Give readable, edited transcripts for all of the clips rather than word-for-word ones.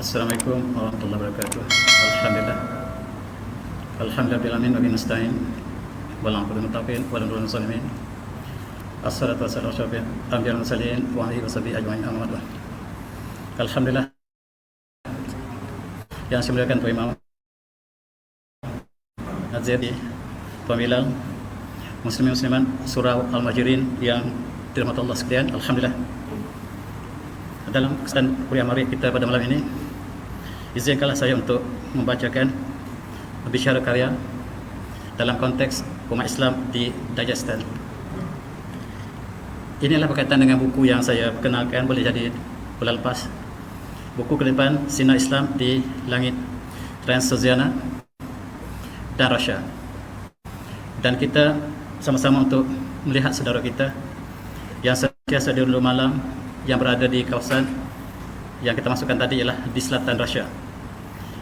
Assalamualaikum warahmatullahi wabarakatuh. Alhamdulillah. Alhamdulillahirabbil alamin wa bihi nasta'in. Wal 'aqibatu lil muttaqin wa la udwana 'alal zalimin. Assalatu wassalamu ala asyrafil anbiya'i wal mursalin wa alihi washabihi ajma'in amma ba'du. Alhamdulillah. Yang saya muliakan Tuan Imam Azhari, Tuan Bilal, muslimin muslimat surah Al-Muhajirin yang dirahmati Allah sekalian. Alhamdulillah. Dalam kesempatan kuliah mari kita pada malam ini, izinkanlah saya untuk membacakan bicara karya dalam konteks umat Islam di Dagestan. Inilah berkaitan dengan buku yang saya perkenalkan, boleh jadi bulan lepas, buku kelimpahan Sinar Islam di Langit Transoxiana dan Russia. Dan kita sama-sama untuk melihat saudara kita yang sentiasa di ulu malam yang berada di kawasan yang kita masukkan tadi ialah di selatan Russia.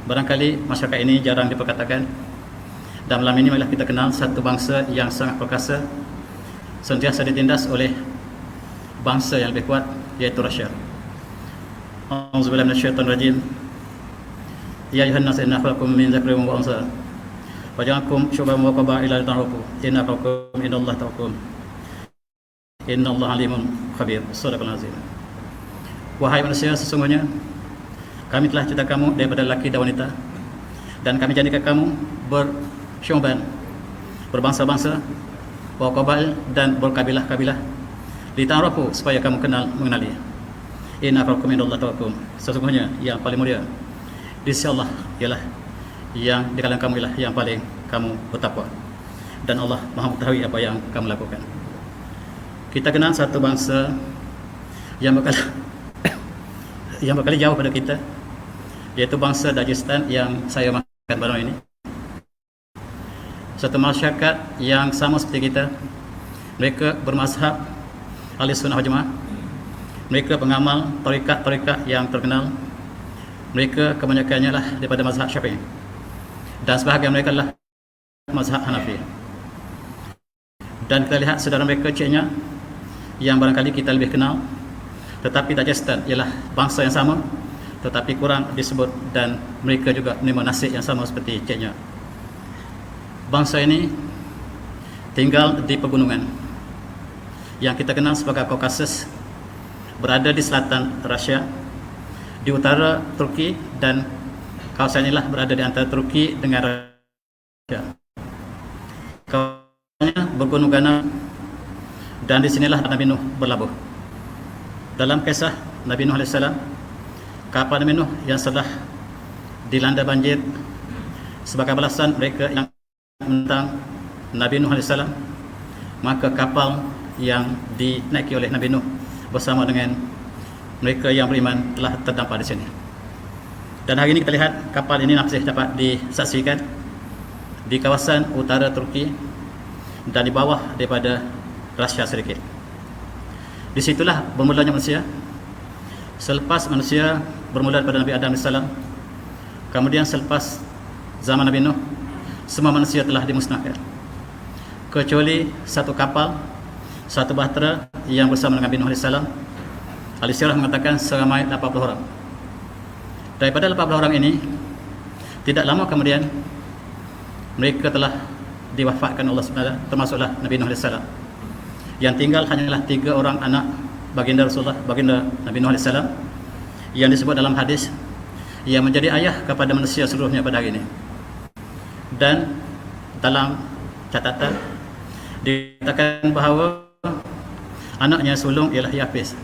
Barangkali masyarakat ini jarang diperkatakan, dan malam ini marilah kita kenal satu bangsa yang sangat perkasa, sentiasa ditindas oleh bangsa yang lebih kuat, iaitu Russia. A'udzubillahi minasyaitonir rajim. Ya ayuhan nas inna khalaqakum min dzakarin wa unsa wa ja'alakum syu'uban wa qabaila lita'arafu inna akramakum indallahi atqakum innallaha alimun khabir. Shadaqallahul azim. Wahai manusia, sesungguhnya kami telah cipta kamu daripada lelaki dan wanita, dan kami jadikan kamu bersyu'ban, berbangsa-bangsa, wa qabail, dan berkabilah-kabilah, lita'arafu, supaya kamu mengenali. Inna akramakum indallahi atqakum. Sesungguhnya yang paling mulia di sisi Allah ialah yang di kalangan kamu ialah yang paling kamu bertakwa, dan Allah Maha mengetahui apa yang kamu lakukan. Kita kenal satu bangsa yang berkali jauh pada kita, yaitu bangsa Dagestan yang saya makan malam ini. Satu masyarakat yang sama seperti kita. Mereka bermazhab Ahlussunnah wal Jamaah. Mereka pengamal tarikat-tarikat yang terkenal. Mereka kebanyakannya lah daripada mazhab Syafi'i, dan sebahagian mereka adalah mazhab Hanafi. Dan kita lihat saudara mereka ciknya yang barangkali kita lebih kenal, tetapi Dagestan ialah bangsa yang sama tetapi kurang disebut, dan mereka juga menerima nasib yang sama seperti ciknya. Bangsa ini tinggal di pegunungan yang kita kenal sebagai Kaukasus, berada di selatan Rusia, di utara Turki, dan kawasan inilah berada di antara Turki dengan Rusia. Kawasannya bergunung ganang, dan di sinilah Nabi Nuh berlabuh. Dalam kisah Nabi Nuh AS, kapal Nabi Nuh yang telah dilanda banjir, sebagai balasan mereka yang menentang Nabi Nuh AS, maka kapal yang dinaiki oleh Nabi Nuh bersama dengan mereka yang beriman telah terdampar di sini. Dan hari ini kita lihat kapal ini masih dapat disaksikan di kawasan utara Turki dan di bawah daripada Rusia sedikit. Disitulah bermulanya manusia. Selepas manusia bermula daripada Nabi Adam AS, kemudian selepas zaman Nabi Nuh, semua manusia telah dimusnahkan, kecuali satu kapal, satu bahtera yang bersama dengan Nabi Nuh AS. Al-Sirah mengatakan seramai 80 orang. Daripada 80 orang ini, tidak lama kemudian mereka telah diwafatkan Allah SWT, termasuklah Nabi Nuh AS. Yang tinggal hanyalah 3 orang anak baginda Rasulullah, baginda Nabi Nuh AS, yang disebut dalam hadis yang menjadi ayah kepada manusia seluruhnya pada hari ini. Dan dalam catatan dikatakan bahawa anaknya sulung ialah Yafis.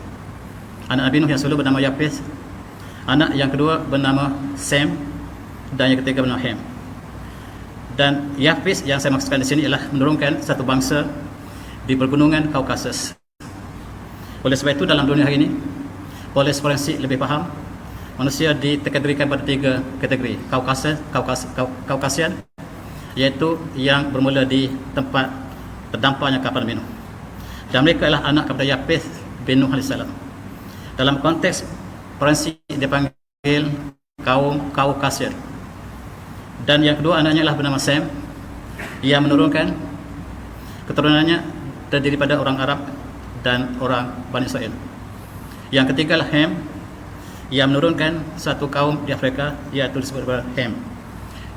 Anak Nabi Nuh yang sulung bernama Yafis, anak yang kedua bernama Sem, dan yang ketiga bernama Ham. Dan Yafis yang saya maksudkan di sini ialah menurunkan satu bangsa di pergunungan Kaukasus. Oleh sebab itu dalam dunia hari ini, polis forensik lebih faham manusia dikategorikan pada 3 kategori. Kaukasian, iaitu yang bermula di tempat terdamparnya kapal Nabi Nuh, dan mereka adalah anak kepada Yafis bin Nuh AS. Dalam konteks forensik dipanggil kaum Kaukasian. Dan yang kedua anaknya adalah bernama Sem, yang menurunkan keturunannya terdiri pada orang Arab dan orang Bani Israel. Yang ketiga lah Ham, yang menurunkan satu kaum di Afrika, iaitu disebut Ham.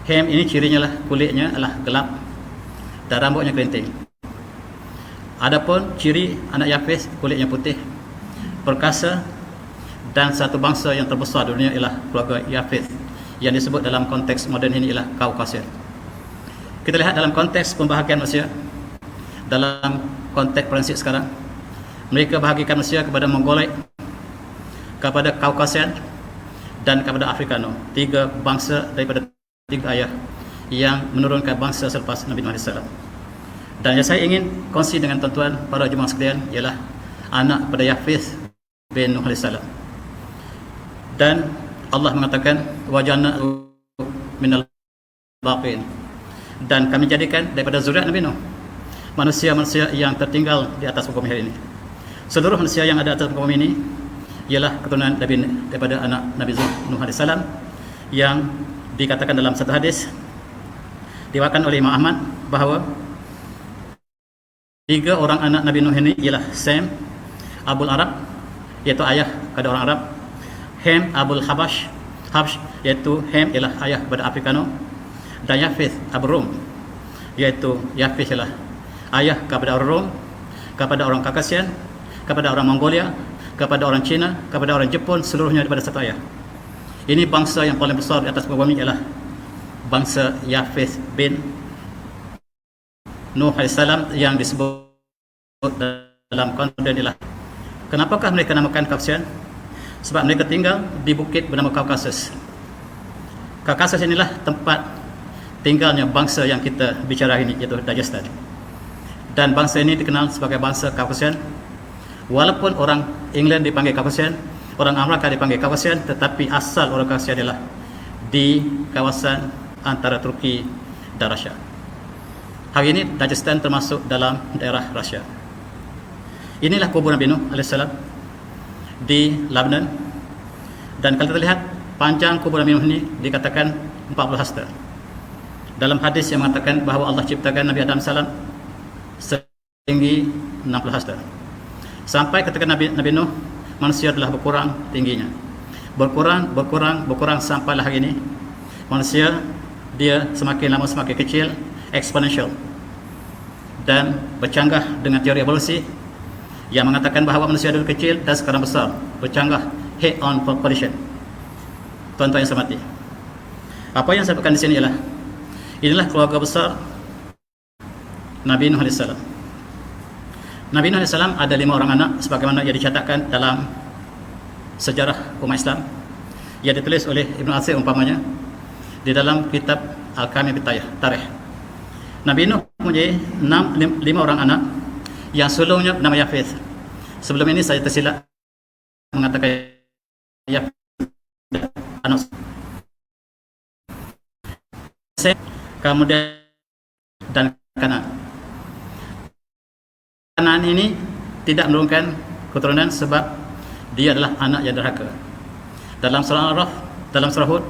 Ham ini cirinya lah kulitnya adalah gelap dan rambutnya kerinting. Adapun ciri anak Yafith, kulitnya putih, perkasa, dan satu bangsa yang terbesar di dunia ialah keluarga Yafith, yang disebut dalam konteks moden ini ialah Kaukasia. Kita lihat dalam konteks pembahagian manusia, dalam konteks prinsip sekarang, mereka bahagikan manusia kepada Mongolid, kepada Kaukasia, dan kepada Afrikano. Tiga bangsa daripada tiga ayah yang menurunkan bangsa selepas Nabi Nuh AS. Dan yang saya ingin kongsi dengan tuan-tuan para jemaah sekalian ialah anak pada Yafith bin Nuh AS. Dan Allah mengatakan wajana minal baqin, dan kami jadikan daripada zuriat Nabi Nuh manusia-manusia yang tertinggal di atas muka bumi ini. Seluruh manusia yang ada atas muka bumi ini ialah keturunan daripada anak Nabi Nuh AS, yang dikatakan dalam satu hadis diwakilkan oleh Imam Ahmad bahawa tiga orang anak Nabi Nuh ini ialah Sam Abul Arab, iaitu ayah kepada orang Arab; Ham Abul Habsh, iaitu Ham ialah ayah kepada Afrikano; dan Yafith Abul Rum, iaitu Yafith ialah ayah kepada orang Rom, kepada orang Kaukasia, kepada orang Mongolia, kepada orang Cina, kepada orang Jepun, seluruhnya daripada satu ayah. Ini bangsa yang paling besar di atas muka bumi ialah bangsa Yafith bin Nuh AS, yang disebut dalam konteks ialah, kenapakah mereka namakan Kaukasia? Sebab mereka tinggal di bukit bernama Kaukasus. Kaukasus inilah tempat tinggalnya bangsa yang kita bicara ini, iaitu Dagestan. Dan bangsa ini dikenal sebagai bangsa Kaukasian. Walaupun orang England dipanggil Kaukasian, orang Amerika dipanggil Kaukasian, tetapi asal orang Kaukasian adalah di kawasan antara Turki dan Rusia. Hari ini Dagestan termasuk dalam daerah Rusia. Inilah kubur Nabi Nuh AS di Lebanon. Dan kalau kita lihat panjang kubur Nabi Nuh ini dikatakan 40 hasta. Dalam hadis yang mengatakan bahawa Allah ciptakan Nabi Adam salam setinggi 60 hasta. Sampai ketika Nabi Nuh, manusia telah berkurang tingginya. Berkurang sampailah hari ini manusia dia semakin lama semakin kecil, exponential, dan bercanggah dengan teori evolusi yang mengatakan bahawa manusia dulu kecil dan sekarang besar, bercanggah head on collision. Tuan-tuan yang saya hormati, apa yang saya sebutkan di sini ialah inilah keluarga besar Nabi Nuh AS. Nabi Nuh AS ada 5 orang anak sebagaimana yang dicatatkan dalam sejarah umat Islam yang ditulis oleh Ibn Athir umpamanya di dalam kitab Al-Kamil Tarikh. Nabi Nuh mempunyai 5 orang anak yang sulungnya bernama Yafith. Sebelum ini saya tersilap mengatakan Yafith anak. Kemudian dan Kanan. Kanan ini tidak menurunkan keturunan sebab dia adalah anak yang derhaka. Dalam surah Al-Araf, dalam surah Hud,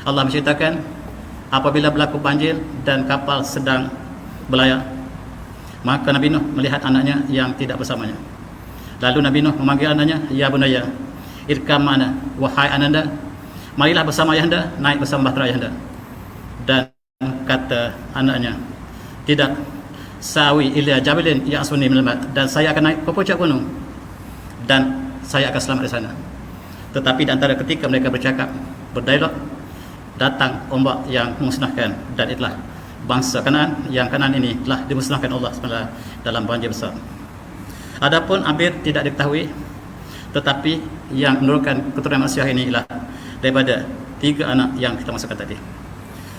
Allah menceritakan apabila berlaku banjir dan kapal sedang berlayar, maka Nabi Nuh melihat anaknya yang tidak bersamanya. Lalu Nabi Nuh memanggil anaknya, ya bunayya irkam ma'ana, wahai ananda, marilah bersama ayahanda, naik bersama bahtera ayahanda. Dan kata anaknya, tidak, sawi ila jabilin ya'suni minal mat, dan saya akan naik ke puncak gunung dan saya akan selamat di sana. Tetapi di antara ketika mereka bercakap, berdialog, datang ombak yang memusnahkan, dan itulah bangsa Kanaan, yang Kanaan ini telah dimusnahkan Allah SWT dalam banjir besar. Adapun Abir tidak diketahui, tetapi yang menurunkan keturunan manusia ini ialah daripada 3 anak yang kita masukkan tadi.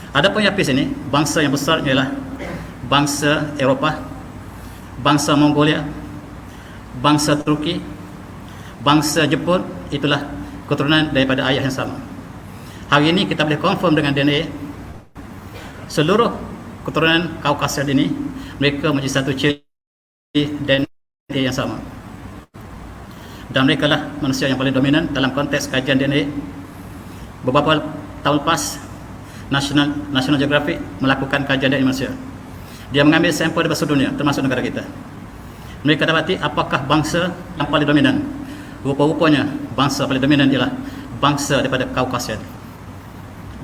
Adapun Yafith ini, bangsa yang besar ialah bangsa Eropah, bangsa Mongolia, bangsa Turki, bangsa Jepun. Itulah keturunan daripada ayah yang sama. Hari ini kita boleh confirm dengan DNA seluruh keturunan Kaukasia ini, mereka menjadi satu ciri DNA yang sama. Dan mereka lah manusia yang paling dominan dalam konteks kajian DNA. Beberapa tahun lepas National Geographic melakukan kajian DNA manusia. Dia mengambil sampel dari seluruh dunia termasuk negara kita. Mereka dapati apakah bangsa yang paling dominan. Rupa-rupanya bangsa paling dominan ialah bangsa daripada Kaukasia.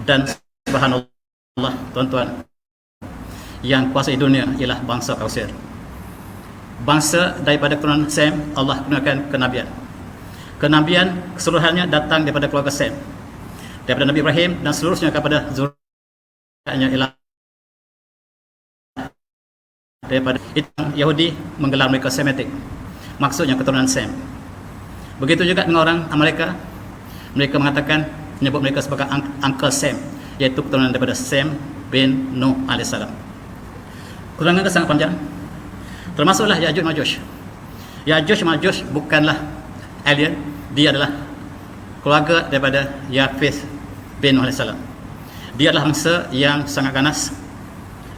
Dan subhanallah tuan-tuan, yang kuasai dunia ialah bangsa Kaukasia. Bangsa daripada keturunan Sem, Allah gunakan kenabian. Kenabian keseluruhannya datang daripada keluarga Sem, daripada Nabi Ibrahim dan seluruhnya kepada zuriatnya ialah daripada itu. Yahudi menggelar mereka Semitic, maksudnya keturunan Sem. Begitu juga dengan orang Amerika, mereka mengatakan, menyebut mereka sebagai Uncle Sem, iaitu keturunan daripada Sem bin Nuh alaihissalam. Keturunan sangat panjang, termasuklah Ya'juj Ma'juj. Ya'juj Ma'juj bukanlah alien, dia adalah keluarga daripada Yafith bin Nuh alaihissalam. Dia adalah bangsa yang sangat ganas,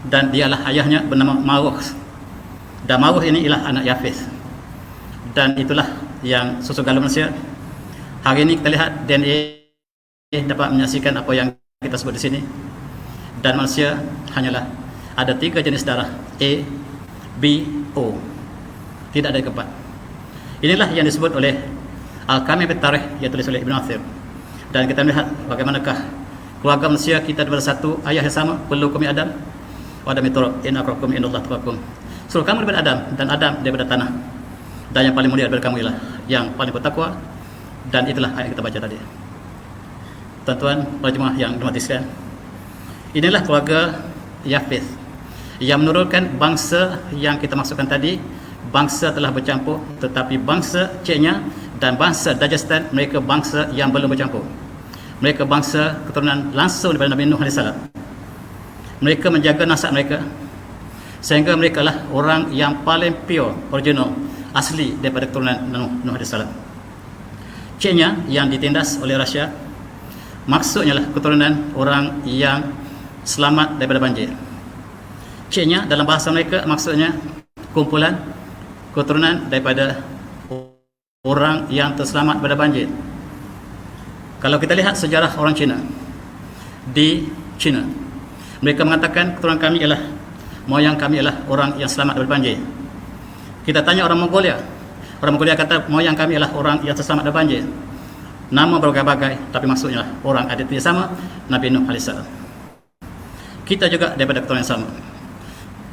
dan dialah ayahnya bernama Mawuh. Dan Mawuh ini ialah anak Yafith, dan itulah yang susu galur manusia. Hari ini kita lihat DNA dapat menyaksikan apa yang kita sebut di sini, dan manusia hanyalah ada 3 jenis darah, A, B, O, tidak ada yang keempat. Inilah yang disebut oleh Al-Kamil bin Tarikh yang tulis oleh Ibn Athir. Dan kita melihat bagaimanakah keluarga manusia kita daripada satu ayah yang sama, perlu kami Adam wa Adam turab inna akrakum indallah taqakum. Seluruh kamu daripada Adam, dan Adam daripada tanah, dan yang paling mulia daripada kamu ialah yang paling bertakwa. Dan itulah ayat yang kita baca tadi. Tuan-tuan, para jemaah yang dirahmati sekalian, inilah keluarga Yafith yang menurunkan bangsa yang kita maksudkan tadi. Bangsa telah bercampur, tetapi bangsa Chechnya dan bangsa Dagestan, mereka bangsa yang belum bercampur. Mereka bangsa keturunan langsung daripada Nabi Nuh AS. Mereka menjaga nasab mereka, sehingga mereka lah orang yang paling pure, original, asli daripada keturunan Nuh AS. Chechnya yang ditindas oleh Rusia, maksudnya lah keturunan orang yang selamat daripada banjir. Chechnya dalam bahasa mereka maksudnya kumpulan keturunan daripada orang yang terselamat daripada banjir. Kalau kita lihat sejarah orang Cina di China, mereka mengatakan keturunan kami ialah, moyang kami ialah orang yang selamat daripada banjir. Kita tanya orang Mongolia kata moyang kami ialah orang yang terselamat daripada banjir. Nama berbagai-bagai, tapi maksudnya orang ada yang sama, Nabi Nuh AS. Kita juga daripada keturunan yang sama.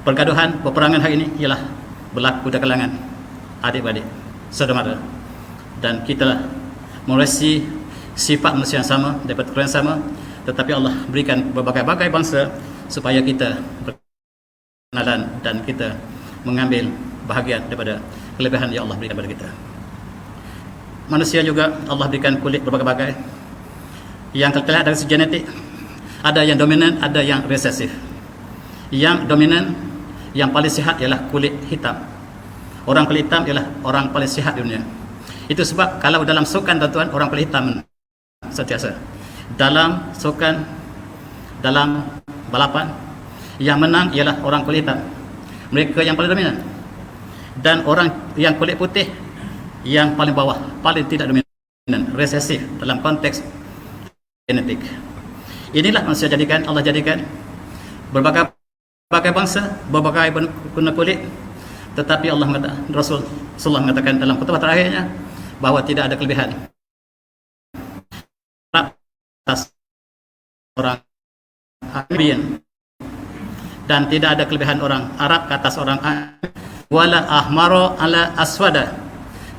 Pergaduhan, peperangan hari ini ialah berlaku di kalangan adik-beradik, saudara-mara, dan kita meresi sifat manusia yang sama, daripada keturunan yang sama. Tetapi Allah berikan berbagai-bagai bangsa supaya kita berkenalan dan kita mengambil bahagian daripada kelebihan yang Allah berikan kepada kita. Manusia juga Allah berikan kulit berbagai-bagai. Yang kita lihat dari segi genetik, ada yang dominan, ada yang resesif. Yang dominan, yang paling sihat ialah kulit hitam. Orang kulit hitam ialah orang paling sihat di dunia. Itu sebab kalau dalam sukan, tuan-tuan, orang kulit hitam sentiasa dalam sukan, dalam balapan, yang menang ialah orang kulit hitam. Mereka yang paling dominan. Dan orang yang kulit putih yang paling bawah, paling tidak dominan, resesif dalam konteks genetik. Inilah manusia jadikan, Allah jadikan berbagai bangsa, berbagai guna kulit. Tetapi Allah mengatakan, Rasulullah mengatakan dalam khutbah terakhirnya bahawa tidak ada kelebihan atas orang Arabian, dan tidak ada kelebihan orang Arab ke atas orang wala ahmaro ala aswada,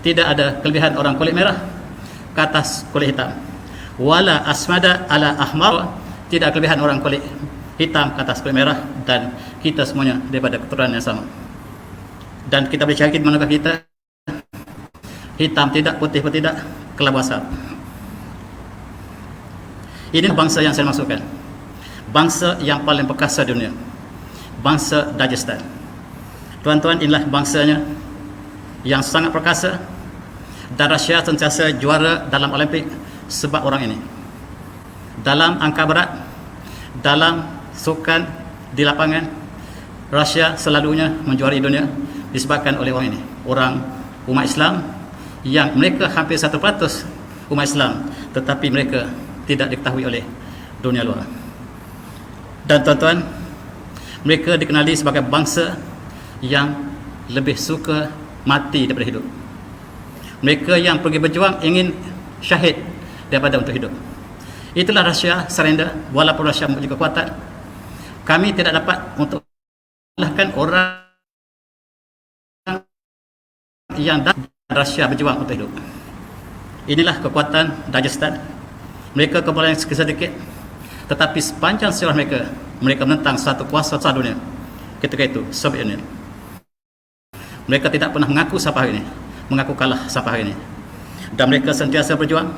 tidak ada kelebihan orang kulit merah ke atas kulit hitam, wala asmada ala ahmar, tidak ada kelebihan orang kulit hitam ke atas kulit merah. Dan kita semuanya daripada keturunan yang sama. Dan kita boleh cari di manakah kita, hitam tidak, putih pun tidak, kelabu asap. Ini bangsa yang saya masukkan, bangsa yang paling perkasa di dunia, bangsa Dagestan. Tuan-tuan, inilah bangsanya yang sangat perkasa, dan Rusia sentiasa juara dalam Olimpik sebab orang ini. Dalam angka berat, dalam sukan di lapangan, Rusia selalunya menjuarai dunia disebabkan oleh orang ini, orang umat Islam, yang mereka hampir 1% umat Islam, tetapi mereka tidak diketahui oleh dunia luar. Dan tuan-tuan, mereka dikenali sebagai bangsa yang lebih suka mati daripada hidup. Mereka yang pergi berjuang ingin syahid daripada untuk hidup. Itulah Rusia surrender. Walaupun Rusia mempunyai kekuatan, kami tidak dapat untuk mengalahkan orang yang datang Rusia berjuang untuk hidup. Inilah kekuatan Dagestan. Mereka kepala yang sedikit, tetapi sepanjang sejarah mereka, mereka menentang satu kuasa besar dunia ketika itu, Soviet Union. Mereka tidak pernah mengaku sampai hari ini, mengaku kalah sampai hari ini, dan mereka sentiasa berjuang.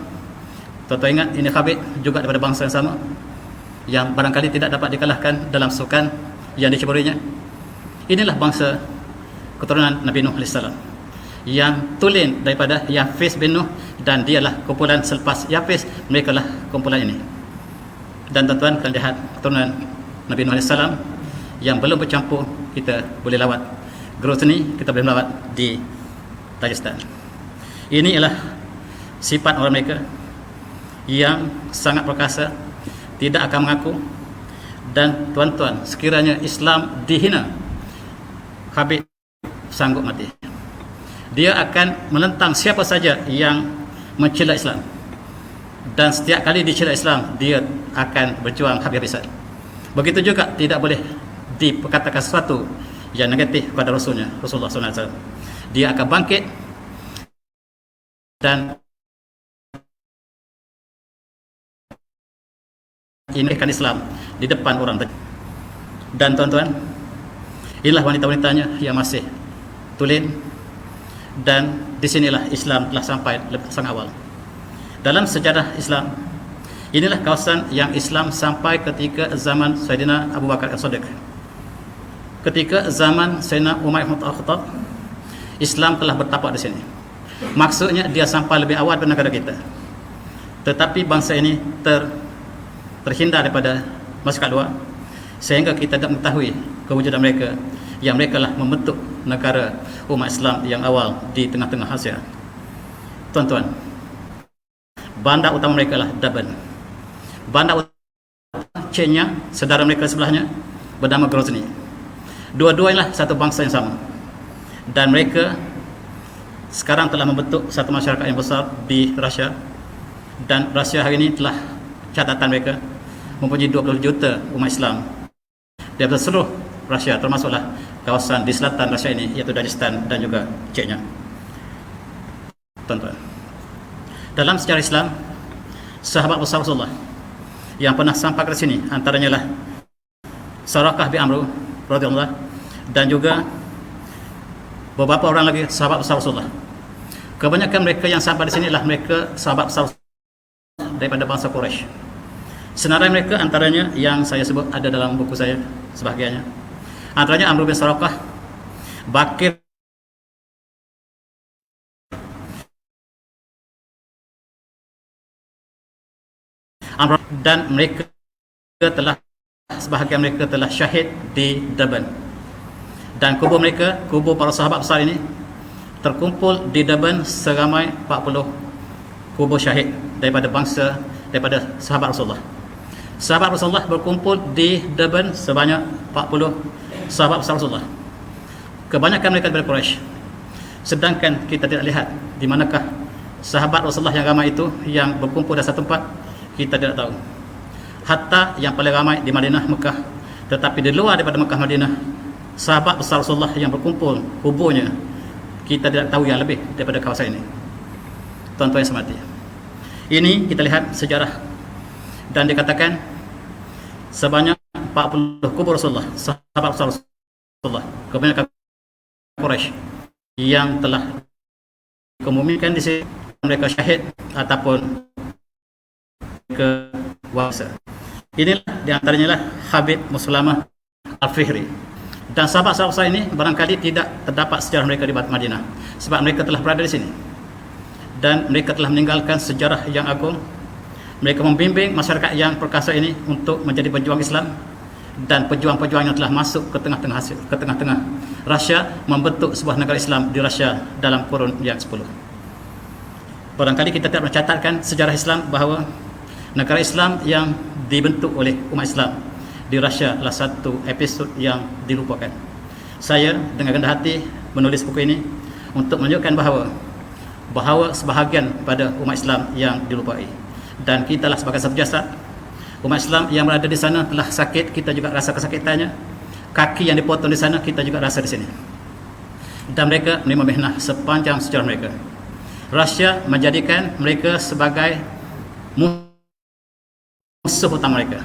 Tuan-tuan ingat, ini Khabib juga daripada bangsa yang sama, yang barangkali tidak dapat dikalahkan dalam sukan yang diceburinya. Inilah bangsa keturunan Nabi Nuh AS, yang tulen daripada Yafis bin Nuh, dan dialah kumpulan selepas Yafis, mereka lah kumpulan ini. Dan tuan-tuan kalian lihat keturunan Nabi Nuh AS yang belum bercampur, kita boleh lawat Grozny, kita boleh melawat di Dagestan. Ini ialah sifat orang mereka yang sangat perkasa, tidak akan mengaku. Dan tuan-tuan, sekiranya Islam dihina, Khabib sanggup mati. Dia akan menentang siapa saja yang mencela Islam, dan setiap kali dicela Islam, dia akan berjuang habis-habisan. Begitu juga tidak boleh diperkatakan sesuatu yang negatif pada Rasulullah SAW. Dia akan bangkit dan inikan Islam di depan orang. Dan tuan-tuan, inilah wanita-wanitanya yang masih tulen, dan disinilah Islam telah sampai sangat awal. Dalam sejarah Islam, inilah kawasan yang Islam sampai ketika zaman Sayyidina Abu Bakar As-Siddiq. Ketika zaman Sayyidina Umar bin Khattab, Islam telah bertapak di sini. Maksudnya dia sampai lebih awal pada negara kita. Tetapi bangsa ini terhindar daripada masyarakat luar, sehingga kita tidak mengetahui kewujudan mereka, yang mereka lah membentuk negara umat Islam yang awal di tengah-tengah Asia. Tuan-tuan, bandar utama mereka lah Durban. Bandar utama Chechnya, saudara mereka sebelahnya, bernama Grozny. Dua-duanya satu bangsa yang sama, dan mereka sekarang telah membentuk satu masyarakat yang besar di Rusia. Dan Rusia hari ini telah catatan mereka mempunyai 20 juta umat Islam daripada seluruh Rusia, termasuklah kawasan di selatan Rusia ini, iaitu Dagestan dan juga Chechnya. Tuan-tuan, dalam sejarah Islam, sahabat besar Rasulullah yang pernah sampai ke sini antaranya lah Sarakah bin Amr radhiyallahu, dan juga beberapa orang lagi sahabat besar Rasulullah. Kebanyakan mereka yang sampai di sini adalah mereka sahabat besar daripada bangsa Quraisy. Senarai mereka antaranya yang saya sebut ada dalam buku saya sebahagiannya. Antaranya Amr bin Sarakah, Bakir Amr, dan mereka telah, sebahagian mereka telah syahid di Durban. Dan kubur mereka, kubur para sahabat besar ini, terkumpul di Durban seramai 40 kubur syahid daripada bangsa, daripada sahabat Rasulullah. Sahabat Rasulullah berkumpul di Durban sebanyak 40 sahabat besar Rasulullah. Kebanyakan mereka daripada Quraisy. Sedangkan kita tidak lihat di manakah sahabat Rasulullah yang ramai itu yang berkumpul di satu tempat, kita tidak tahu. Hatta yang paling ramai di Madinah, Mekah. Tetapi di luar daripada Mekah, Madinah, sahabat besar Rasulullah yang berkumpul kuburnya, kita tidak tahu yang lebih daripada kawasan ini. Tuan-tuan yang semati, ini kita lihat sejarah, dan dikatakan sebanyak 40 kubur Rasulullah, sahabat besar Rasulullah, kebanyakan Quraisy yang telah dikemumikan di sini, mereka syahid ataupun ke wasa. Inilah diantaranya lah Habib Muslamah Al-Fihri. Dan sahabat-sahabat ini barangkali tidak terdapat sejarah mereka di Madinah, sebab mereka telah berada di sini, dan mereka telah meninggalkan sejarah yang agung. Mereka membimbing masyarakat yang perkasa ini untuk menjadi pejuang Islam, dan pejuang-pejuang yang telah masuk ke tengah-tengah Rusia, membentuk sebuah negara Islam di Rusia dalam kurun yang 10. Barangkali kita tidak mencatatkan sejarah Islam bahawa negara Islam yang dibentuk oleh umat Islam di Rusia adalah satu episod yang dilupakan. Saya dengan rendah hati menulis buku ini untuk menunjukkan bahawa sebahagian pada umat Islam yang dilupai, Dan kita lah sebagai satu jasad. Umat Islam yang berada di sana telah sakit, kita juga rasa kesakitannya. Kaki yang dipotong di sana, kita juga rasa di sini. Dan mereka menerima mihnah sepanjang sejarah mereka. Rusia menjadikan mereka sebagai musuh utama mereka.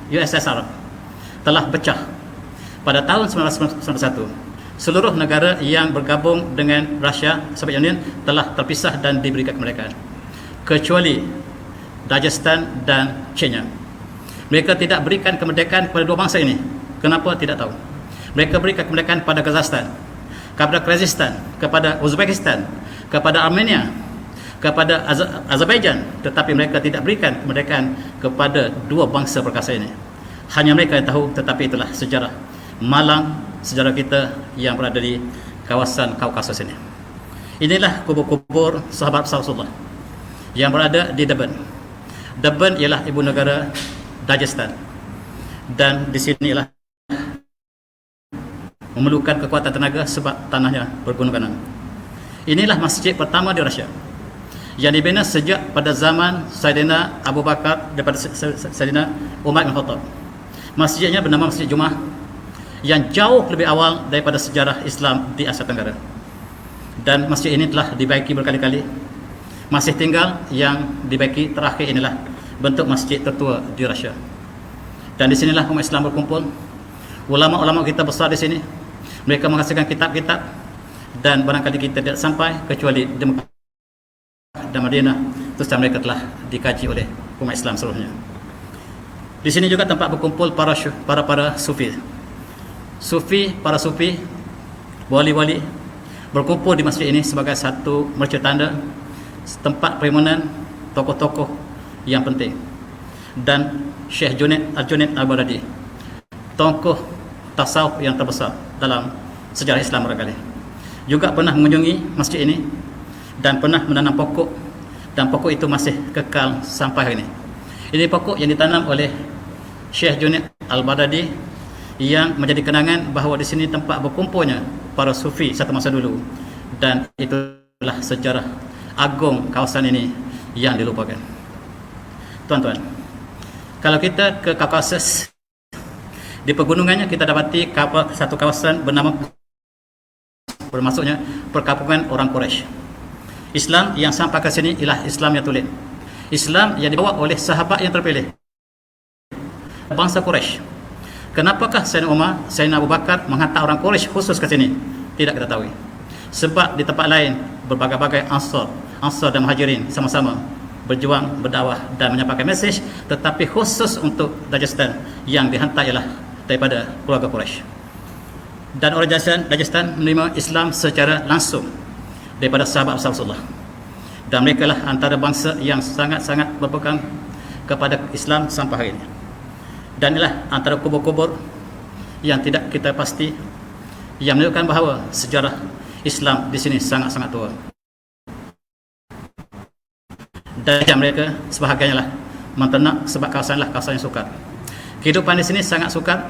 USSR telah pecah pada tahun 1991. Seluruh negara yang bergabung dengan Rusia, Soviet Union, telah terpisah dan diberikan kemerdekaan, kecuali Dagestan dan Chechnya. Mereka tidak berikan kemerdekaan kepada dua bangsa ini. Kenapa? Tidak tahu. Mereka berikan kemerdekaan kepada Kazakhstan, kepada Kyrgyzstan, kepada Uzbekistan, kepada Armenia, kepada Azerbaijan, tetapi mereka tidak berikan kemerdekaan kepada dua bangsa perkasa ini. Hanya mereka yang tahu, tetapi itulah sejarah malang sejarah kita yang berada di kawasan Kaukasus ini. Inilah kubur-kubur sahabat Rasulullah yang berada di Deban. Deban ialah ibu negara Dagestan, dan di sinilah memerlukan kekuatan tenaga sebab tanahnya bergunung-gunung. Inilah masjid pertama di Rusia yang dibina sejak pada zaman Saidina Abu Bakar daripada Saidina Umar bin Khattab. Masjidnya bernama Masjid Jumaah, yang jauh lebih awal daripada sejarah Islam di Asia Tenggara. Dan masjid ini telah dibaiki berkali-kali. Masih tinggal yang dibaiki terakhir inilah bentuk masjid tertua di Rusia. Dan di sinilah umat Islam berkumpul. Ulama-ulama kita besar di sini. Mereka menghasilkan kitab-kitab, dan barangkali kita tidak sampai kecuali di Mekah dan Madinah. Terus mereka telah dikaji oleh umat Islam seluruhnya. Di sini juga tempat berkumpul para sufi. Para sufi, wali-wali berkumpul di masjid ini sebagai satu mercik tanda tempat perimonan tokoh-tokoh yang penting. Dan Syekh Al-Junaid Al-Baghdadi, tokoh tasawuf yang terbesar dalam sejarah Islam barangkali, juga pernah mengunjungi masjid ini dan pernah menanam pokok, dan pokok itu masih kekal sampai hari ini. Ini pokok yang ditanam oleh Syekh Junaid Al-Baghdadi, yang menjadi kenangan bahawa di sini tempat berkumpulnya para sufi satu masa dulu, dan itulah sejarah agung kawasan ini yang dilupakan. Tuan-tuan, kalau kita ke Kaukasus, di pegunungannya kita dapati satu kawasan bernama, bermaksudnya perkampungan orang Quraisy. Islam yang sampai ke sini ialah Islam yang tulen, Islam yang dibawa oleh sahabat yang terpilih, bangsa Quraisy. Kenapakah Sayyidina Umar, Sayyidina Abu Bakar menghantar orang Quraisy khusus ke sini? Tidak kita tahu. Sebab di tempat lain berbagai-bagai Ansar dan Muhajirin sama-sama berjuang, berdakwah dan menyampaikan mesej, tetapi khusus untuk Dagestan yang dihantar ialah daripada keluarga Quraisy. Dan orang Dagestan menerima Islam secara langsung daripada sahabat Rasulullah. Dan mereka lah antara bangsa yang sangat-sangat berpegang kepada Islam sampai hari ini. Dan inilah antara kubur-kubur yang tidak kita pasti, yang menunjukkan bahawa sejarah Islam di sini sangat-sangat tua. Dan mereka sebahagiannya lah menternak sebab kawasan yang sukar. Kehidupan di sini sangat sukar.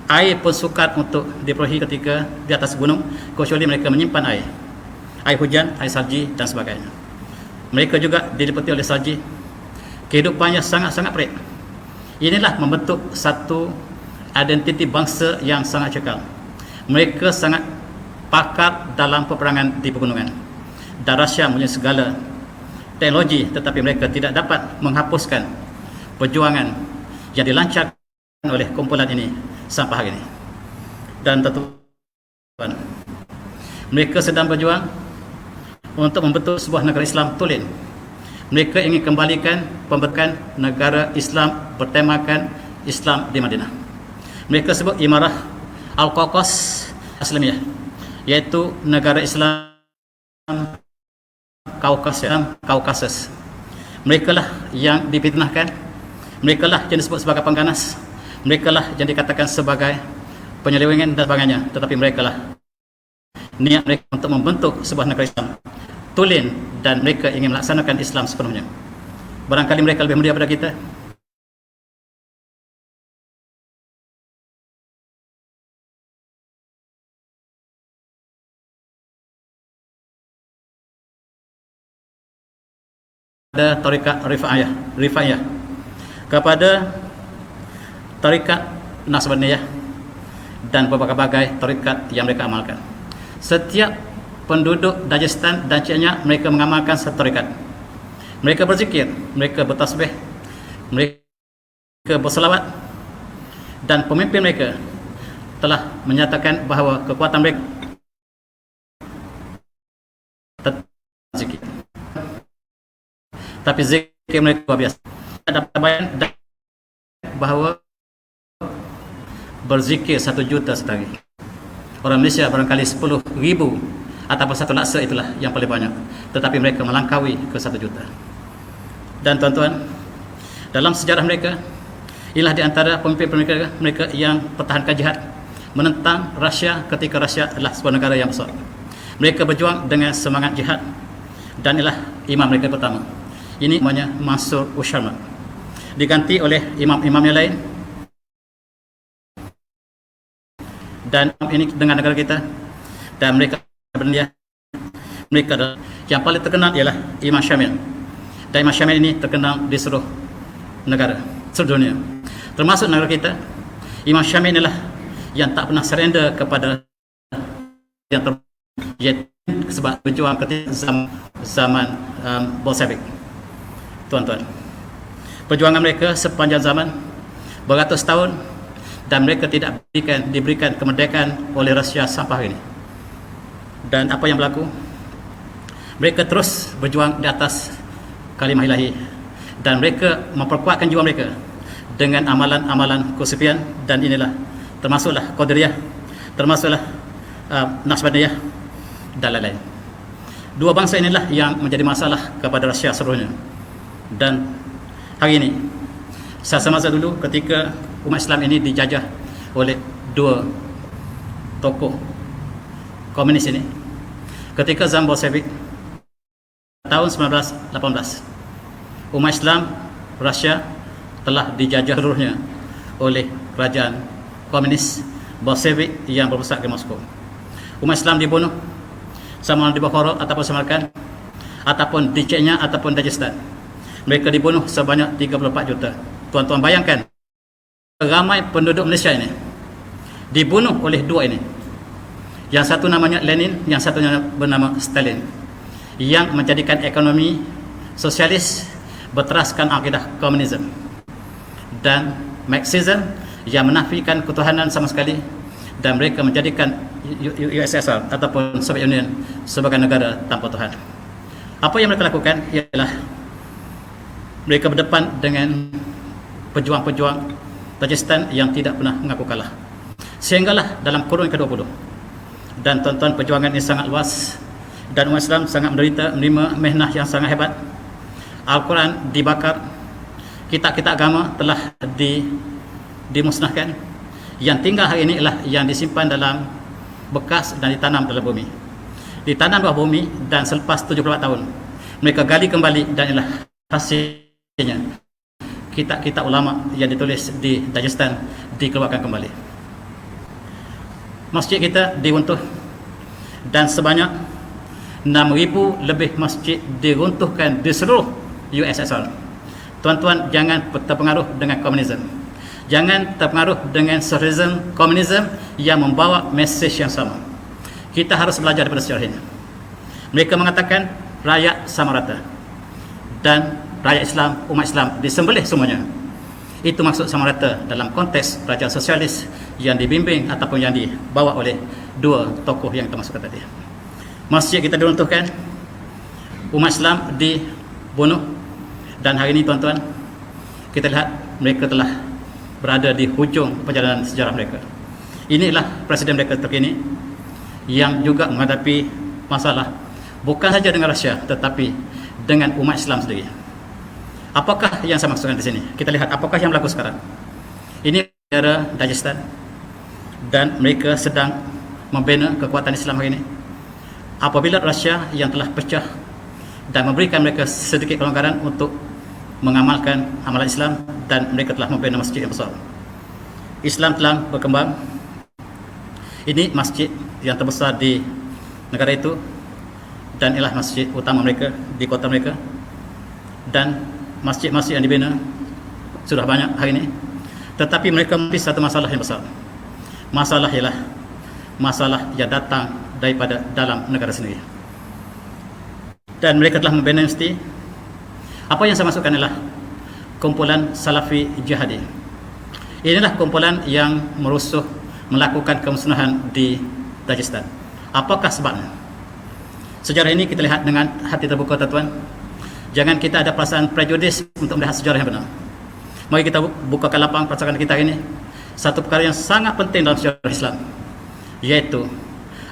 Air pun sukar untuk diperolehi ketika di atas gunung, kecuali mereka menyimpan air hujan, air salji dan sebagainya. Mereka juga diliputi oleh salji. Kehidupannya sangat-sangat perit. Inilah membentuk satu identiti bangsa yang sangat kekal. Mereka sangat pakar dalam peperangan di pegunungan. Dan Rusia punya segala teknologi, tetapi mereka tidak dapat menghapuskan perjuangan yang dilancarkan oleh kumpulan ini sampai hari ini. Dan tuan-tuan, mereka sedang berjuang untuk membentuk sebuah negara Islam tulen. Mereka ingin kembalikan pembentukan negara Islam bertemakan Islam di Madinah. Mereka sebut Imarah Al-Qaukos Islamiyah, iaitu negara Islam Kaukasus. Mereka lah yang difitnahkan, mereka lah yang disebut sebagai pengganas, mereka lah yang dikatakan sebagai penyelewengan dan sebagainya, tetapi mereka lah niat mereka untuk membentuk sebuah negara Islam tulen, dan mereka ingin melaksanakan Islam sepenuhnya. Barangkali mereka lebih mulia daripada kita, tarikat Rifaiyah, kepada tarikat Naqsabandiyah dan berbagai-bagai tarikat yang mereka amalkan. Setiap penduduk Dagestan dan Chechnya mereka mengamalkan satu tarikat. Mereka berzikir, mereka bertasbih, mereka berselawat, dan pemimpin mereka telah menyatakan bahawa kekuatan mereka tetap zikir. Tapi zikir mereka luar biasa. Ada bayan bahawa berzikir 1 juta setari. Orang Malaysia barangkali 10,000 ataupun 1 laksa itulah yang paling banyak. Tetapi mereka melangkaui ke 1 juta. Dan tuan-tuan, dalam sejarah mereka, ialah di antara pemimpin mereka yang pertahankan jihad menentang Rusia ketika Rusia adalah sebuah negara yang besar. Mereka berjuang dengan semangat jihad, dan ialah imam mereka pertama. Ini namanya Mansur Usharma. Diganti oleh imam-imam yang lain. Dan ini dengan negara kita, dan mereka berniat, mereka adalah yang paling terkenal ialah Imam Syamil. Dan Imam Syamil ini terkenal di seluruh negara, seluruh dunia, termasuk negara kita. Imam Syamil inilah yang tak pernah surrender kepada yang sebab berjuang ketika zaman Bolshevik. Tuan-tuan, perjuangan mereka sepanjang zaman beratus tahun, dan mereka tidak diberikan kemerdekaan oleh Rusia sampai hari ini. Dan apa yang berlaku? Mereka terus berjuang di atas kalimah ilahi, dan mereka memperkuatkan jiwa mereka dengan amalan-amalan kesufian, dan inilah termasuklah Qadiriyah, termasuklah Naqsabandiyah dan lain-lain. Dua bangsa inilah yang menjadi masalah kepada Rusia seluruhnya. Dan hari ini, semasa dulu ketika umat Islam ini dijajah oleh dua tokoh komunis ini, ketika zaman Bolshevik tahun 1918, umat Islam Rusia telah dijajah seluruhnya oleh kerajaan komunis Bolshevik yang berpusat di Moskow. Umat Islam dibunuh sama di Bukhara ataupun Samarkand, ataupun di Chechnya ataupun Dagestan. Mereka dibunuh sebanyak 34 juta. Tuan-tuan bayangkan, ramai penduduk Malaysia ini dibunuh oleh dua ini. Yang satu namanya Lenin, yang satunya bernama Stalin, yang menjadikan ekonomi sosialis berteraskan akidah komunisme, dan Marxism yang menafikan ketuhanan sama sekali, dan mereka menjadikan USSR ataupun Soviet Union sebagai negara tanpa Tuhan. Apa yang mereka lakukan ialah mereka berdepan dengan pejuang-pejuang Dagestan yang tidak pernah mengaku kalah, sehinggalah dalam kurun ke-20. Dan tuan-tuan, perjuangan ini sangat luas, dan umat Islam sangat menderita, menerima mehnah yang sangat hebat. Al-Quran dibakar, kitab-kitab agama telah dimusnahkan. Yang tinggal hari ini ialah yang disimpan dalam bekas dan ditanam dalam bumi, ditanam bawah bumi, dan selepas 74 tahun mereka gali kembali, dan ialah hasilnya kitab-kitab ulama yang ditulis di Dagestan dikeluarkan kembali. Masjid kita diruntuh, dan sebanyak 6,000 lebih masjid diruntuhkan di seluruh USSR. Tuan-tuan, jangan terpengaruh dengan komunisme, jangan terpengaruh dengan sosialisme komunisme yang membawa mesej yang sama. Kita harus belajar daripada sejarah ini. Mereka mengatakan rakyat sama rata, dan rakyat Islam, umat Islam disembelih semuanya. Itu maksud sama rata dalam konteks kerajaan sosialis yang dibimbing ataupun yang dibawa oleh dua tokoh yang termasuk tadi. Masjid kita diruntuhkan, umat Islam dibunuh, dan hari ini tuan-tuan, kita lihat mereka telah berada di hujung perjalanan sejarah mereka. Inilah presiden mereka terkini yang juga menghadapi masalah bukan saja dengan Rusia, tetapi dengan umat Islam sendiri. Apakah yang saya maksudkan di sini? Kita lihat apakah yang berlaku sekarang. Ini negara Dagestan, dan mereka sedang membina kekuatan Islam hari ini. Apabila Rusia yang telah pecah dan memberikan mereka sedikit kelonggaran untuk mengamalkan amalan Islam, dan mereka telah membina masjid yang besar, Islam telah berkembang. Ini masjid yang terbesar di negara itu, dan ialah masjid utama mereka di kota mereka. dan masjid-masjid yang dibina sudah banyak hari ini, tetapi mereka menghadapi satu masalah yang besar. Masalah ialah masalah yang datang daripada dalam negara sendiri, dan mereka telah membina universiti. Apa yang saya masukkan adalah kumpulan Salafi Jihadi. Inilah kumpulan yang merusuh, melakukan kemusnahan di Dagestan. Apakah sebabnya? Sejarah ini kita lihat dengan hati terbuka, tuan-tuan. Jangan kita ada perasaan prejudis untuk melihat sejarah yang benar. Mari kita bukakan lapang percakapan kita ini. Satu perkara yang sangat penting dalam sejarah Islam, yaitu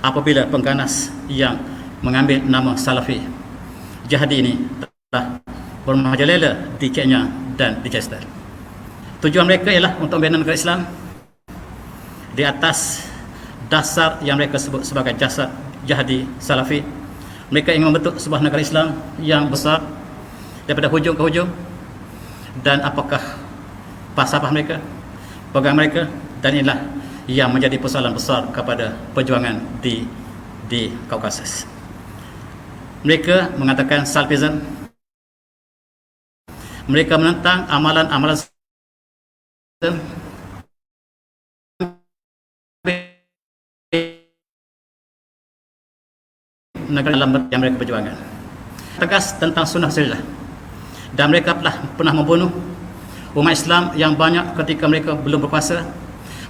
apabila pengganas yang mengambil nama Salafi Jihadi ini telah bermerajalela di Kenya dan di Dagestan. Tujuan mereka ialah untuk membina negara Islam di atas dasar yang mereka sebut sebagai jasad Jihadi Salafi. Mereka ingin membentuk sebuah negara Islam yang besar daripada hujung ke hujung. Dan apakah falsafah mereka, pegang mereka, dan inilah yang menjadi persoalan besar kepada perjuangan di Kaukasus. Mereka mengatakan Salafism. Mereka menentang amalan-amalan negara dalam yang mereka perjuangkan. Tegas tentang sunnah Rasulullah, dan mereka pernah membunuh umat Islam yang banyak ketika mereka belum berkuasa.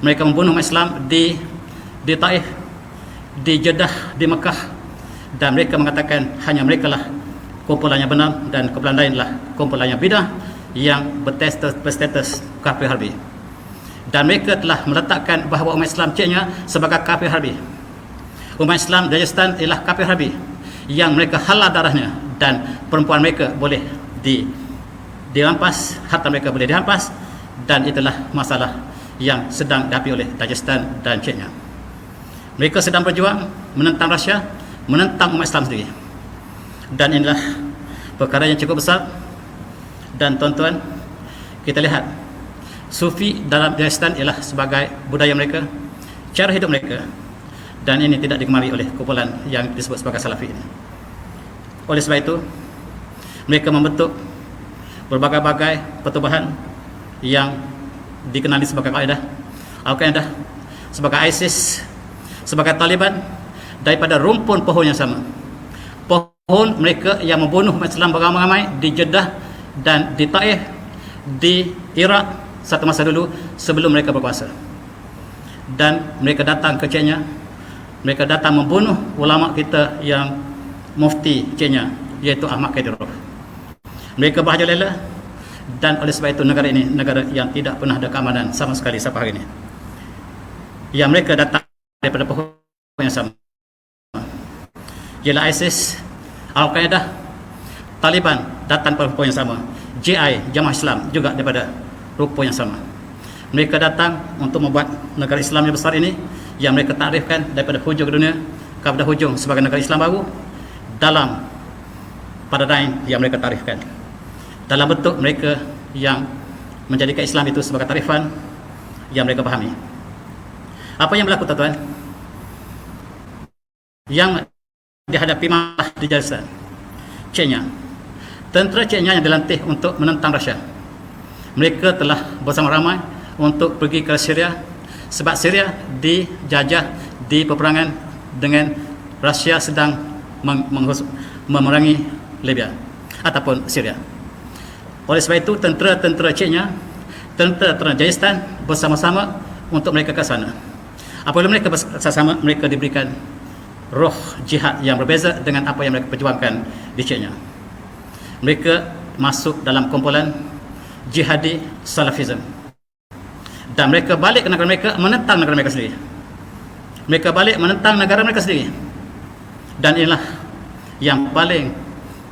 Mereka membunuh umat Islam di Taif, di Jeddah, di Mekah, dan mereka mengatakan hanya mereka lah kumpulan yang benar dan kumpulan lain lah kumpulan yang bidah yang berstatus kafir harbi. Dan mereka telah meletakkan bahawa umat Islam Chechnya sebagai kafir harbi. Umat Islam Dagestan ialah kafir harbi yang mereka halal darahnya, dan perempuan mereka boleh dirampas, harta mereka boleh dirampas, dan itulah masalah yang sedang dihadapi oleh Dagestan dan Chechnya. Mereka sedang berjuang menentang Rusia, menentang umat Islam sendiri. Dan inilah perkara yang cukup besar. Dan tuan-tuan, kita lihat Sufi dalam Dagestan ialah sebagai budaya mereka, cara hidup mereka, dan ini tidak digemari oleh kumpulan yang disebut sebagai Salafi ini. Oleh sebab itu, mereka membentuk berbagai-bagai pertubuhan yang dikenali sebagai Al-Qaeda, sebagai ISIS, sebagai Taliban, daripada rumpun pohon yang sama. Pohon mereka yang membunuh umat Islam beramai-ramai di Jeddah dan di Taif, di Iraq satu masa dulu sebelum mereka berkuasa. Dan mereka datang ke Chechnya, mereka datang membunuh ulama kita yang mufti Chechnya, iaitu Ahmad Khaidarov. Mereka berhajalela, dan oleh sebab itu negara ini negara yang tidak pernah ada keamanan sama sekali sampai hari ini. Yang mereka datang daripada pohon yang sama, ialah ISIS, Al-Qaeda, Taliban datang pada rupa yang sama. JI, Jamaah Islam, juga daripada rupa yang sama. Mereka datang untuk membuat negara Islam yang besar ini, yang mereka takrifkan daripada hujung dunia kepada hujung sebagai negara Islam baru, dalam paradigm yang mereka takrifkan, dalam bentuk mereka yang menjadikan Islam itu sebagai tarifan yang mereka pahami. Apa yang berlaku, tuan-tuan? Yang dihadapi malah di Dagestan, Chechnya, tentera Chechnya yang dilantik untuk menentang Rusia. Mereka telah bersama ramai untuk pergi ke Syria, sebab Syria dijajah di peperangan dengan Rusia sedang memerangi Libya ataupun Syria. Oleh sebab itu, tentera-tentera Chechnya, tentera Dagestan bersama-sama untuk mereka ke sana. Apabila mereka bersama-sama, mereka diberikan roh jihad yang berbeza dengan apa yang mereka perjuangkan di Chechnya. Mereka masuk dalam kumpulan Jihadi Salafism, dan mereka balik ke negara mereka, menentang negara mereka sendiri. Mereka balik menentang negara mereka sendiri. Dan inilah yang paling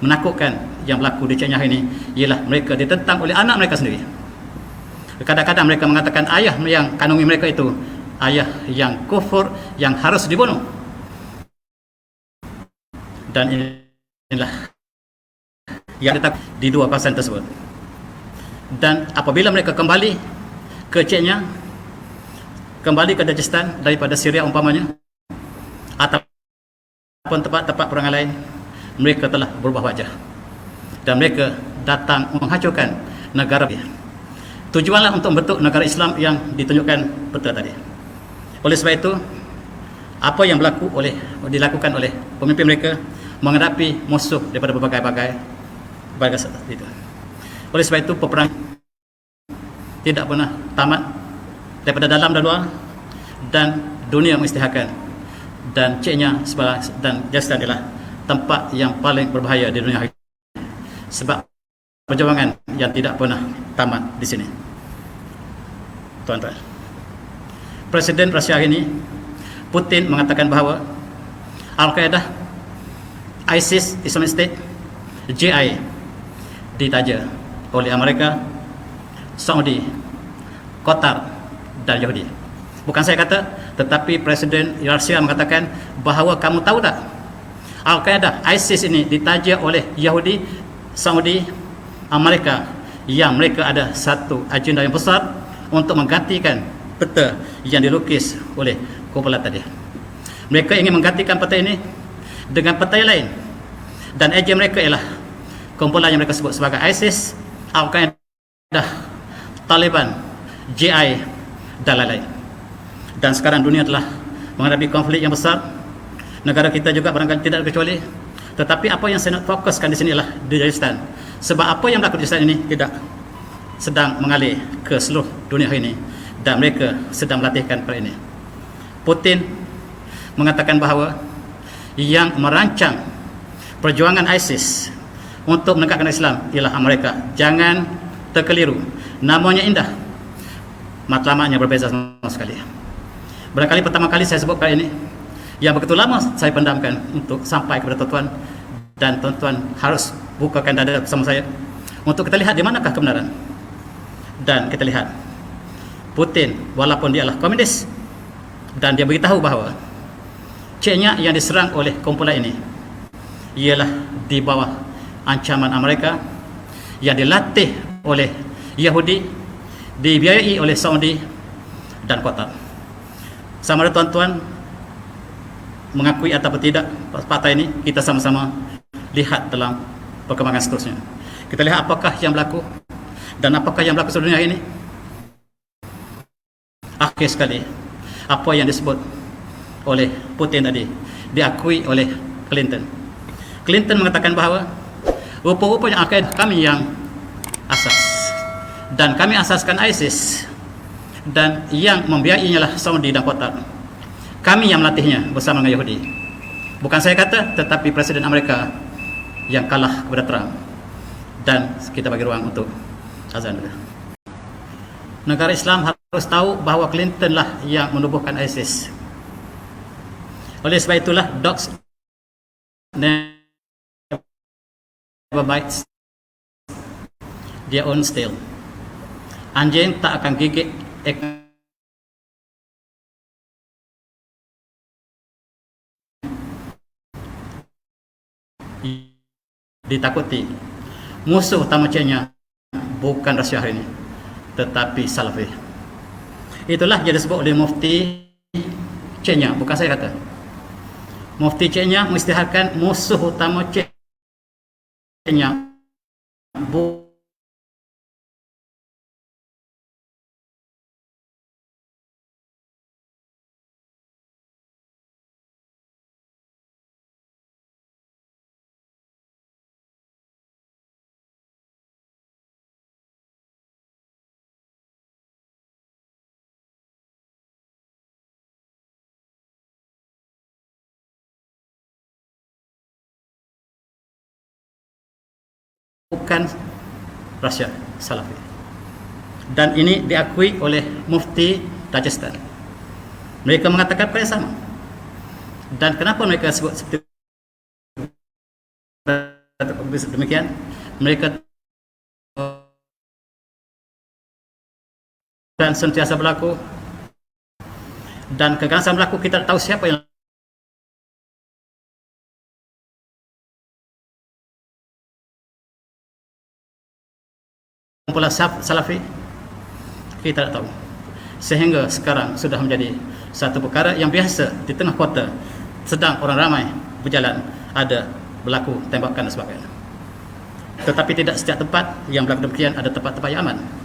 menakutkan yang berlaku di Chechnya ini, ialah mereka ditentang oleh anak mereka sendiri. Kadang-kadang mereka mengatakan ayah yang kandungi mereka itu ayah yang kufur, yang harus dibunuh. Dan inilah yang tetap di dua kawasan tersebut. Dan apabila mereka kembali ke Chechnya, kembali ke Dagestan daripada Syria umpamanya, ataupun tempat-tempat perangai lain, mereka telah berubah wajah, dan mereka datang menghancurkan negara. Tujuanlah untuk membentuk negara Islam yang ditunjukkan betul tadi. Oleh sebab itu, apa yang dilakukan oleh pemimpin mereka menghadapi musuh daripada berbagai-bagai itu. Oleh sebab itu, peperangan tidak pernah tamat daripada dalam dan luar, dan dunia mengisytiharkan, dan ceknya dan Tajikistan adalah tempat yang paling berbahaya di dunia hari ini, sebab perjuangan yang tidak pernah tamat di sini. Tuan-tuan, Presiden Rusia hari ini, Putin, mengatakan bahawa Al-Qaeda, ISIS, Islamic State, JI ditaja oleh Amerika, Saudi, Qatar dan Yahudi. Bukan saya kata, tetapi Presiden Rusia mengatakan bahawa kamu tahu tak, Al-Qaeda, ISIS ini ditaja oleh Yahudi, Saudi, Amerika, yang mereka ada satu agenda yang besar untuk menggantikan peta yang dilukis oleh kumpulan tadi. Mereka ingin menggantikan peta ini dengan peta yang lain, dan agenda mereka ialah kumpulan yang mereka sebut sebagai ISIS, Al-Qaeda, Taliban, JI dan lain-lain. Dan sekarang dunia telah menghadapi konflik yang besar. Negara kita juga barangkali tidak terkecuali. Tetapi apa yang saya nak fokuskan di sini ialah di Tajikistan. Sebab apa yang berlaku di Tajikistan ini tidak sedang mengalir ke seluruh dunia hari ini, dan mereka sedang melatihkan perkara ini. Putin mengatakan bahawa yang merancang perjuangan ISIS untuk menegakkan Islam ialah Amerika. Jangan terkeliru. Namanya indah, matlamatnya berbeza sama sekali. Barangkali pertama kali saya sebut perkara ini, yang begitu lama saya pendamkan untuk sampai kepada tuan-tuan, dan tuan-tuan harus bukakan dada bersama saya untuk kita lihat di manakah kebenaran. Dan kita lihat Putin, walaupun dia adalah komunis, dan dia beritahu bahawa Chechnya yang diserang oleh kumpulan ini ialah di bawah ancaman Amerika, yang dilatih oleh Yahudi, dibiayai oleh Saudi dan Qatar. Sama ada tuan-tuan mengakui atau tidak fakta ini, kita sama-sama lihat dalam perkembangan seterusnya. Kita lihat apakah yang berlaku dan apakah yang berlaku seluruh dunia ini. Akhir sekali, apa yang disebut oleh Putin tadi diakui oleh Clinton. Clinton mengatakan bahawa rupa-rupanya Al-Qaeda kami yang asas, dan kami asaskan ISIS, dan yang membiayainya lah Saudi dan Qatar. Kami yang melatihnya bersama dengan Yahudi. Bukan saya kata, tetapi Presiden Amerika yang kalah kepada Trump. Dan kita bagi ruang untuk azan dulu. Negara Islam harus tahu bahawa Clinton lah yang menubuhkan ISIS. Oleh sebab itulah, dogs never bites their own tail. Anjing tak akan gigit ditakuti. Musuh utama Chechnya bukan Rusia hari ini, tetapi Salafi. Itulah yang disebut oleh Mufti Chechnya, bukan saya kata. Mufti Chechnya mengisytiharkan musuh utama Chechnya bukan Rusia, Salafi. Dan ini diakui oleh Mufti Tajikistan. Mereka mengatakan perkara yang sama. Dan kenapa mereka sebut seperti demikian? Mereka dan sentiasa berlaku, dan keganasan berlaku, kita tahu siapa yang kumpulan Salafi, kita tak tahu. Sehingga sekarang sudah menjadi satu perkara yang biasa di tengah kota, sedang orang ramai berjalan, ada berlaku tembakan dan sebagainya. Tetapi tidak setiap tempat yang berlaku demikian ada tempat-tempat yang aman.